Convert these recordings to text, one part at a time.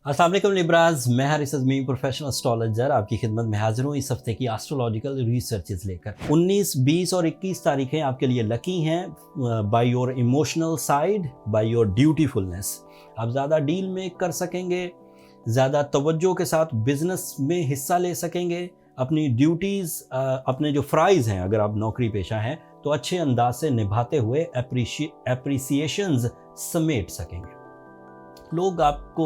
अस्सलाम वालेकुम लिब्राज, मैं हारिस अज़मी प्रोफेशनल एस्ट्रोलॉजर आपकी खिदमत में हाजिर हूँ इस हफ्ते की एस्ट्रोलॉजिकल रिसर्चेस लेकर। 19, 20 और 21 तारीखें आपके लिए लकी हैं by your emotional side, by your dutifulness. आप ज़्यादा डील मेक कर सकेंगे, ज़्यादा तवज्जो के साथ बिजनेस में हिस्सा ले सकेंगे, अपनी ड्यूटीज़ अपने जो फ़राइज़ हैं, अगर आप नौकरी पेशा हैं तो अच्छे अंदाज से निभाते हुए एप्रिसिएशंस समेट सकेंगे। लोग आपको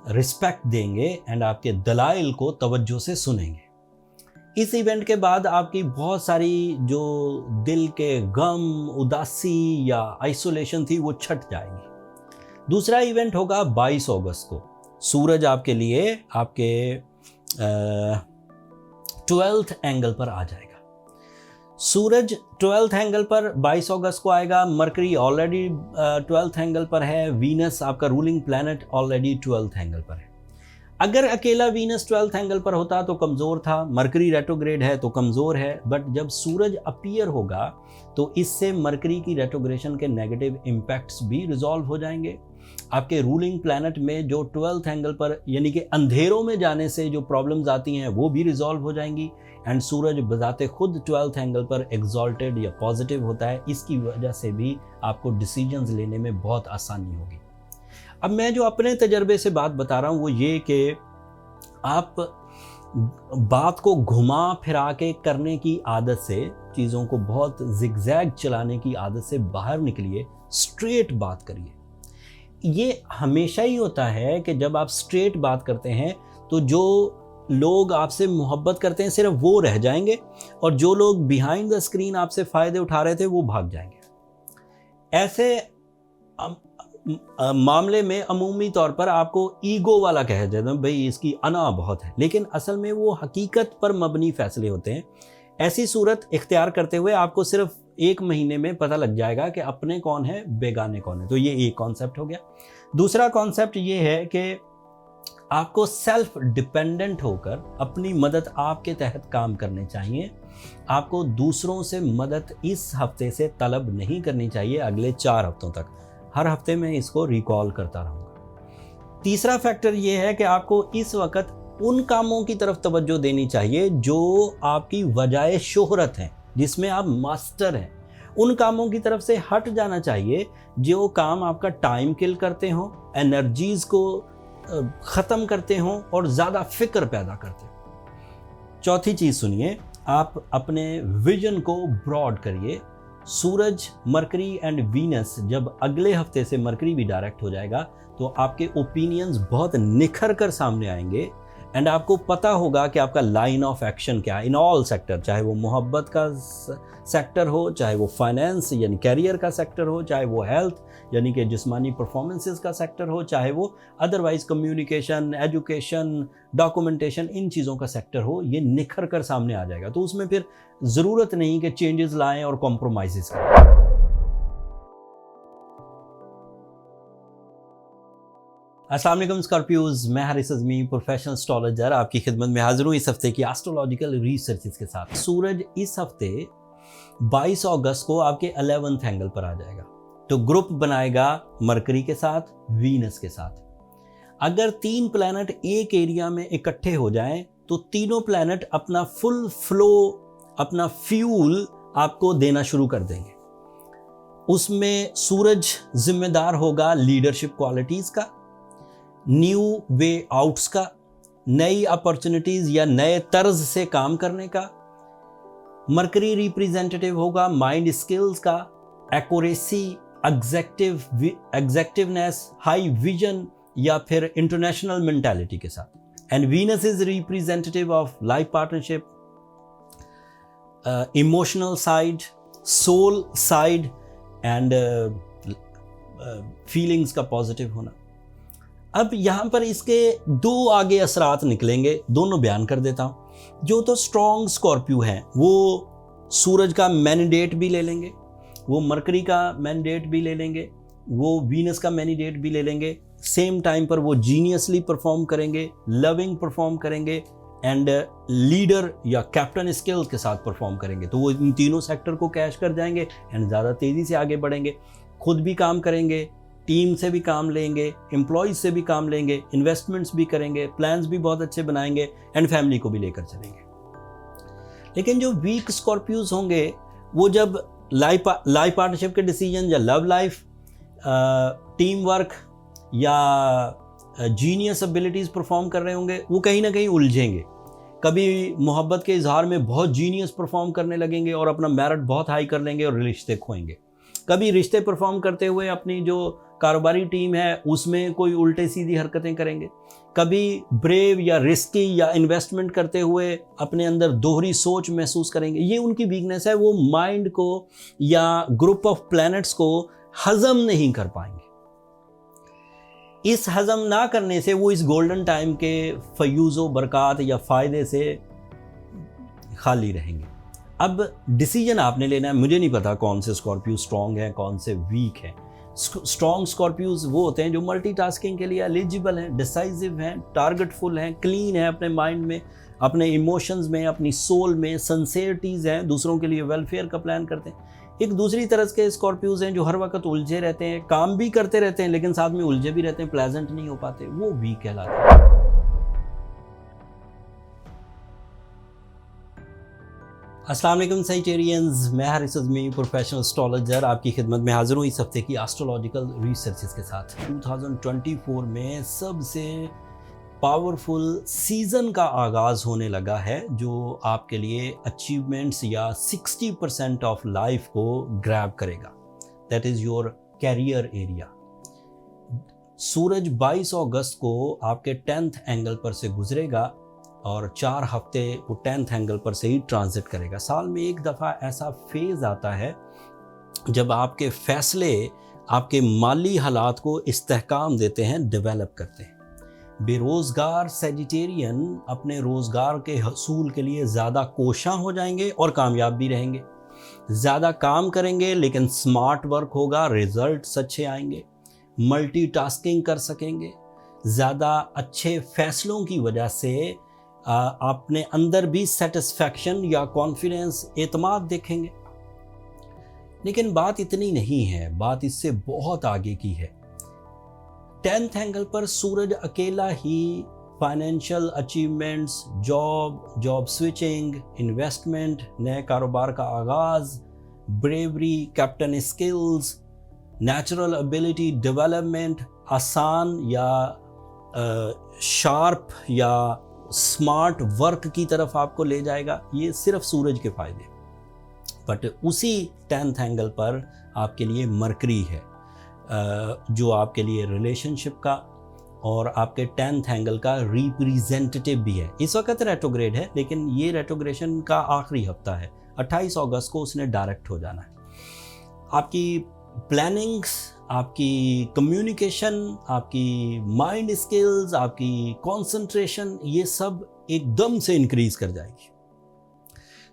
रिस्पेक्ट देंगे एंड आपके दलाइल को तवज्जो से सुनेंगे। इस इवेंट के बाद आपकी बहुत सारी जो दिल के गम, उदासी या आइसोलेशन थी वो छट जाएगी। दूसरा इवेंट होगा 22 अगस्त को। सूरज आपके लिए आपके 12th एंगल पर आ जाएगा। सूरज 12th एंगल पर 22 अगस्त को आएगा। मरकरी ऑलरेडी 12th एंगल पर है। वीनस आपका ruling planet already 12th angle पर है। अगर अकेला वीनस 12th एंगल पर होता तो कमज़ोर था, मरकरी रेट्रोग्रेड है तो कमज़ोर है, बट जब सूरज अपीयर होगा तो इससे मरकरी की रेट्रोग्रेशन के नेगेटिव इम्पैक्ट्स भी रिजॉल्व हो जाएंगे। आपके रूलिंग प्लैनेट में जो 12th एंगल पर यानी कि अंधेरों में जाने से जो प्रॉब्लम्स आती हैं वो भी रिजॉल्व हो जाएंगी। एंड सूरज बजाते खुद 12th एंगल पर एग्जॉल्टेड या पॉजिटिव होता है, इसकी वजह से भी आपको डिसीजंस लेने में बहुत आसानी होगी। अब मैं जो अपने तजर्बे से बात बता रहा हूँ वो ये कि आप बात को घुमा फिरा के करने की आदत से, चीज़ों को बहुत जिगजैग चलाने की आदत से बाहर निकलिए, स्ट्रेट बात करिए। ये हमेशा ही होता है कि जब आप स्ट्रेट बात करते हैं तो जो लोग आपसे मोहब्बत करते हैं सिर्फ वो रह जाएंगे और जो लोग बिहाइंड द स्क्रीन आपसे फ़ायदे उठा रहे थे वो भाग जाएंगे। ऐसे मामले में अमूमी तौर पर आपको ईगो वाला कहा जाता है, भाई इसकी अना बहुत है, लेकिन असल में वो हकीकत पर मबनी फैसले होते हैं। ऐसी सूरत इख्तियार करते हुए आपको सिर्फ 1 महीने में पता लग जाएगा कि अपने कौन है, बेगाने कौन है। तो ये एक कॉन्सेप्ट हो गया। दूसरा कॉन्सेप्ट ये है कि आपको सेल्फ डिपेंडेंट होकर अपनी मदद आपके तहत काम करने चाहिए। आपको दूसरों से मदद इस हफ्ते से तलब नहीं करनी चाहिए अगले 4 हफ्तों तक। हर हफ्ते में इसको रिकॉल करता रहूँगा। तीसरा फैक्टर ये है कि आपको इस वक्त उन कामों की तरफ तवज्जो देनी चाहिए जो आपकी वजह शोहरत हैं, जिसमें आप मास्टर हैं। उन कामों की तरफ से हट जाना चाहिए जो काम आपका टाइम किल करते हों, एनर्जीज़ को ख़त्म करते हों और ज़्यादा फिक्र पैदा करते हों। चौथी चीज़ सुनिए, आप अपने विजन को ब्रॉड करिए। सूरज, मरकरी एंड वीनस, जब अगले हफ्ते से मरकरी भी डायरेक्ट हो जाएगा तो आपके ओपिनियंस बहुत निखर कर सामने आएंगे एंड आपको पता होगा कि आपका लाइन ऑफ एक्शन क्या है इन ऑल सेक्टर, चाहे वो मोहब्बत का सेक्टर हो, चाहे वो फाइनेंस यानी कैरियर का सेक्टर हो, चाहे वो हेल्थ यानी कि जिस्मानी परफॉर्मेंसेस का सेक्टर हो, चाहे वो अदरवाइज कम्युनिकेशन, एजुकेशन, डॉक्यूमेंटेशन, इन चीज़ों का सेक्टर हो। ये निखर कर सामने आ जाएगा। तो उसमें फिर ज़रूरत नहीं कि चेंजेस लाएं और कॉम्प्रोमाइज़ करें। अस्सलाम वालेकुम स्कॉर्पियोज, मैं हारिस अज़मी प्रोफेशनल एस्ट्रोलॉजर आपकी खिदमत में हाजिर हूँ इस हफ्ते की एस्ट्रोलॉजिकल रिसर्चेस के साथ। सूरज इस हफ्ते 22 अगस्त को आपके 11th एंगल पर आ जाएगा, तो ग्रुप बनाएगा मरकरी के साथ, वीनस के साथ। अगर 3 प्लैनेट एक एरिया में इकट्ठे हो जाएं तो तीनों प्लैनेट अपना फुल फ्लो, अपना फ्यूल आपको देना शुरू कर देंगे। उसमें सूरज जिम्मेदार होगा लीडरशिप क्वालिटीज़ का, न्यू वे आउट्स का, नई अपॉर्चुनिटीज़ या नए तर्ज से काम करने का। मरकरी रिप्रेजेंटेटिव होगा माइंड स्किल्स का, एक्यूरेसी, एग्जेक्टिवनेस, हाई विजन या फिर इंटरनेशनल मेंटालिटी के साथ। And Venus is representative of life partnership, emotional side, soul side and feelings का पॉजिटिव होना। अब यहाँ पर इसके 2 आगे असरात निकलेंगे, दोनों बयान कर देता हूँ। जो तो स्ट्रॉन्ग स्कॉर्पियो हैं वो सूरज का मैनिडेट भी ले लेंगे, वो मरकरी का मैनिडेट भी ले लेंगे, वो वीनस का मैनिडेट भी ले लेंगे। सेम टाइम पर वो जीनियसली परफॉर्म करेंगे, लविंग परफॉर्म करेंगे एंड लीडर या कैप्टन स्किल्स के साथ परफॉर्म करेंगे। तो वो इन तीनों सेक्टर को कैश कर जाएंगे एंड ज़्यादा तेज़ी से आगे बढ़ेंगे, खुद भी काम करेंगे, टीम से भी काम लेंगे, एम्प्लॉयज़ से भी काम लेंगे, इन्वेस्टमेंट्स भी करेंगे, प्लान्स भी बहुत अच्छे बनाएंगे एंड फैमिली को भी लेकर चलेंगे। लेकिन जो वीक स्कॉर्पियोज होंगे वो जब लाइफ पार्टनरशिप के डिसीजन या लव लाइफ, टीम वर्क या जीनियस एबिलिटीज़ परफॉर्म कर रहे होंगे, वो कहीं ना कहीं उलझेंगे। कभी मोहब्बत के इजहार में बहुत जीनियस परफॉर्म करने लगेंगे और अपना मेरिट बहुत हाई कर लेंगे और रिश्ते खोएंगे। कभी रिश्ते परफॉर्म करते हुए अपनी जो कारोबारी टीम है उसमें कोई उल्टे सीधी हरकतें करेंगे। कभी ब्रेव या रिस्की या इन्वेस्टमेंट करते हुए अपने अंदर दोहरी सोच महसूस करेंगे। ये उनकी वीकनेस है, वो माइंड को या ग्रुप ऑफ प्लैनेट्स को हजम नहीं कर पाएंगे। इस हजम ना करने से वो इस गोल्डन टाइम के फयूज़ो बरक़ात या फ़ायदे से खाली रहेंगे। अब डिसीजन आपने लेना है। मुझे नहीं पता कौन से स्कॉर्पियो स्ट्रॉन्ग हैं, कौन से वीक हैं। स्ट्रॉन्ग स्कॉर्पियोज वो होते हैं जो मल्टीटास्किंग के लिए एलिजिबल हैं, डिसाइसिव हैं, टारगेटफुल हैं, क्लीन हैं अपने माइंड में, अपने इमोशंस में, अपनी सोल में, सिंसियरिटीज़ हैं, दूसरों के लिए वेलफेयर का प्लान करते हैं। एक दूसरी तरह के स्कॉर्पियोज हैं जो हर वक्त उलझे रहते हैं, काम भी करते रहते हैं लेकिन साथ में उलझे भी रहते हैं, प्लेजेंट नहीं हो पाते, वो वीक कहलाते हैं। अस्सलाम वालेकुम साइटेरियंस, मैं हारिस अज़मी प्रोफेशनल एस्ट्रोलॉजर आपकी खिदमत में हाजिर हूँ इस हफ्ते की एस्ट्रोलॉजिकल रिसर्चेस के साथ। 2024 में सबसे पावरफुल सीज़न का आगाज़ होने लगा है जो आपके लिए अचीवमेंट्स या 60% ऑफ लाइफ को ग्रैब करेगा। That is your career area. सूरज 22 अगस्त को आपके 10th एंगल पर से गुजरेगा और 4 हफ्ते वो 10th एंगल पर से ही ट्रांजिट करेगा। साल में एक दफ़ा ऐसा फेज़ आता है जब आपके फ़ैसले आपके माली हालात को इस्तेहकाम देते हैं, डेवलप करते हैं। बेरोज़गार सेजिटेरियन अपने रोज़गार के हसूल के लिए ज़्यादा कोशां हो जाएंगे और कामयाब भी रहेंगे। ज़्यादा काम करेंगे लेकिन स्मार्ट वर्क होगा, रिज़ल्ट्स अच्छे आएंगे, मल्टीटास्किंग कर सकेंगे। ज़्यादा अच्छे फ़ैसलों की वजह से अपने अंदर भी सेटिस्फैक्शन या कॉन्फिडेंस, एतमाद देखेंगे। लेकिन बात इतनी नहीं है, बात इससे बहुत आगे की है। 10th एंगल पर सूरज अकेला ही financial achievements, job switching, investment, नए कारोबार का आगाज़, bravery, captain skills, natural ability development, आसान या शार्प या स्मार्ट वर्क की तरफ आपको ले जाएगा। ये सिर्फ सूरज के फ़ायदे। बट उसी 10th एंगल पर आपके लिए मरकरी है जो आपके लिए रिलेशनशिप का और आपके 10th एंगल का रिप्रेजेंटेटिव भी है। इस वक्त रेट्रोग्रेड है लेकिन ये रेट्रोग्रेशन का आखिरी हफ्ता है। 28 अगस्त को उसने डायरेक्ट हो जाना है। आपकी प्लानिंग्स, आपकी कम्युनिकेशन, आपकी माइंड स्किल्स, आपकी कंसंट्रेशन, ये सब एकदम से इंक्रीज कर जाएगी।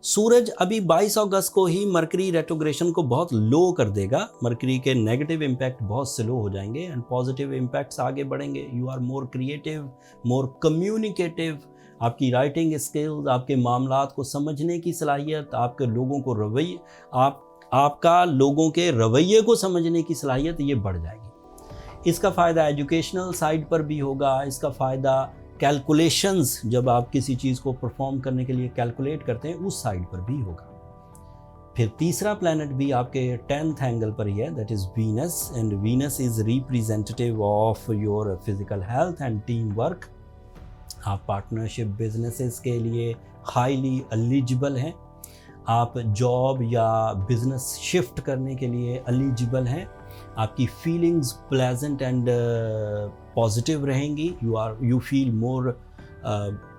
सूरज अभी 22 अगस्त को ही मरकरी रेट्रोग्रेशन को बहुत लो कर देगा। मरकरी के नेगेटिव इम्पैक्ट बहुत स्लो हो जाएंगे एंड पॉजिटिव इम्पैक्ट्स आगे बढ़ेंगे। You are more creative, more communicative. आपकी राइटिंग स्किल्स, आपके मामलात को समझने की सलाहियत, आपके लोगों को आपका लोगों के रवैये को समझने की सलाहियत, ये बढ़ जाएगी। इसका फ़ायदा एजुकेशनल साइड पर भी होगा। इसका फ़ायदा कैलकुलेशंस, जब आप किसी चीज़ को परफॉर्म करने के लिए कैलकुलेट करते हैं, उस साइड पर भी होगा। फिर तीसरा प्लैनेट भी आपके 10th एंगल पर ही है, that is Venus. And Venus is representative of your physical health and team work. आप पार्टनरशिप बिजनेसेस के लिए हाईली एलिजिबल हैं। आप जॉब या बिजनेस शिफ्ट करने के लिए एलिजिबल हैं। आपकी फीलिंग्स प्लेजेंट एंड पॉजिटिव रहेंगी। You feel more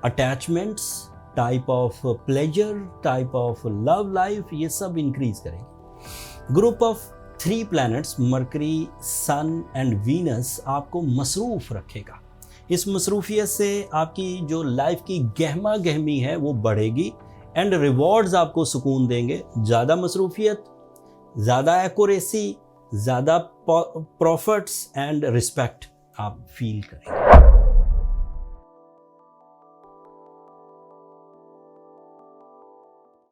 attachments, type of pleasure, type of love life, ये सब इंक्रीज करेंगे। Group of 3 planets Mercury, Sun and Venus आपको मसरूफ़ रखेगा। इस मसरूफियत से आपकी जो लाइफ की गहमा गहमी है वो बढ़ेगी एंड रिवॉर्ड्स आपको सुकून देंगे। ज़्यादा मसरूफियत, ज़्यादा एक्यूरेसी, ज़्यादा प्रॉफिट्स एंड रिस्पेक्ट आप फील करेंगे।